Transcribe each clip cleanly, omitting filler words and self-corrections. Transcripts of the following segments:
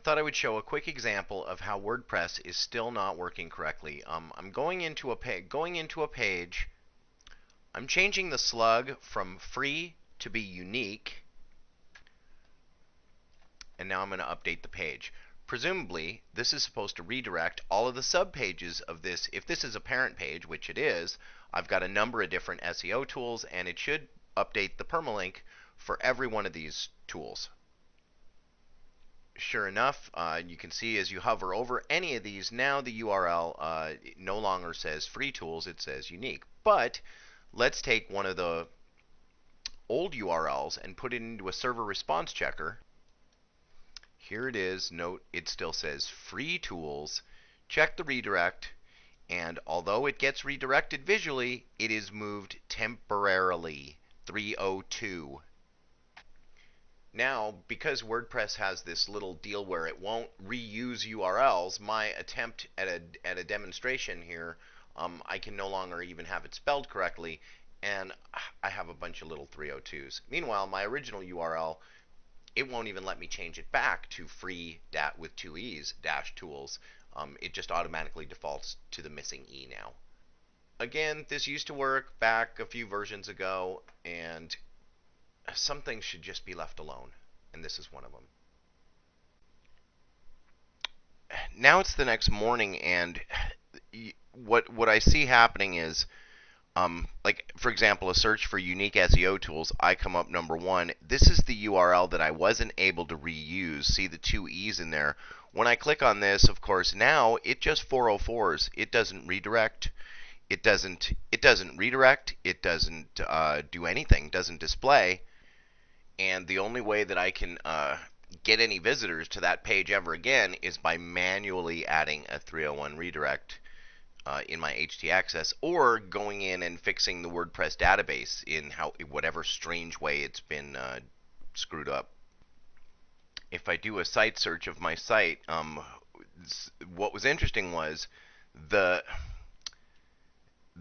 thought I would show a quick example of how WordPress is still not working correctly. I'm going into a page. I'm changing the slug from free to be unique, and now I'm going to update the page. Presumably, this is supposed to redirect all of the subpages of this. If this is a parent page, which it is, I've got a number of different SEO tools, and it should update the permalink for every one of these tools. Sure enough, you can see as you hover over any of these, now the URL no longer says free tools, it says unique. But let's take one of the old URLs and put it into a server response checker. Here it is. Note it still says free tools. Check the redirect, and although it gets redirected visually, it is moved temporarily 302. Now, because WordPress has this little deal where it won't reuse URLs, my attempt at a demonstration here, I can no longer even have it spelled correctly, and I have a bunch of little 302s. Meanwhile, my original URL, it won't even let me change it back to free with two E's dash tools. It just automatically defaults to the missing E now. Again, this used to work back a few versions ago, and some things should just be left alone, and this is one of them. Now it's the next morning, and what I see happening is, like for example, a search for unique SEO tools, I come up number 1. This is the URL that I wasn't able to reuse. See the two E's in there. When I click on this, of course, now it just 404s. It doesn't redirect. It doesn't redirect. It doesn't do anything. Doesn't display. And the only way that I can get any visitors to that page ever again is by manually adding a 301 redirect in my htaccess, or going in and fixing the WordPress database in whatever strange way it's been screwed up. If I do a site search of my site, what was interesting was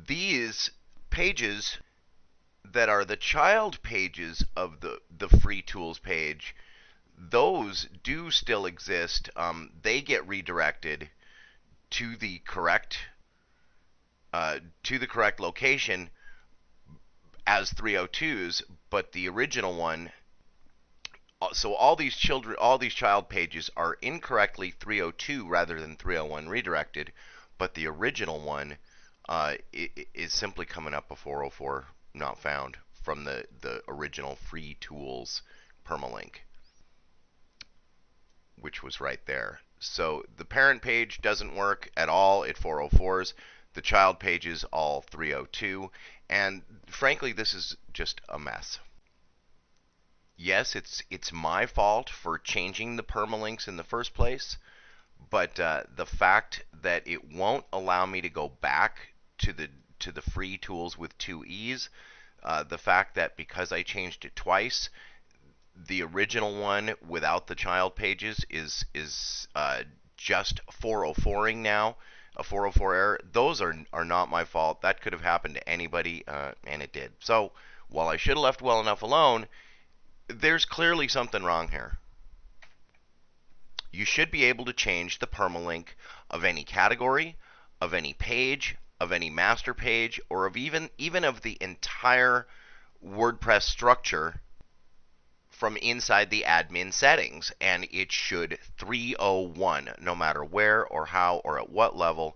these pages that are the child pages of the free tools page, those do still exist. They get redirected to the correct location as 302s, but the original one, so all these child pages are incorrectly 302 rather than 301 redirected, but the original one is simply coming up a 404 not found from the original free tools permalink, which was right there. So the parent page doesn't work at all at 404s. The child pages all 302, and frankly, this is just a mess. Yes, it's my fault for changing the permalinks in the first place, but the fact that it won't allow me to go back to the free tools with two E's, the fact that because I changed it twice, the original one without the child pages is just 404ing now, a 404 error. Those are not my fault. That could have happened to anybody, and it did. So while I should have left well enough alone, there's clearly something wrong here. You should be able to change the permalink of any category, of any page, of any master page, or of even of the entire WordPress structure from inside the admin settings, and it should 301 no matter where or how or at what level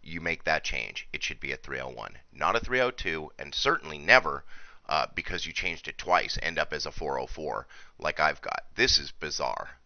you make that change. It should be a 301, not a 302, and certainly never because you changed it twice end up as a 404 like I've got. This is bizarre.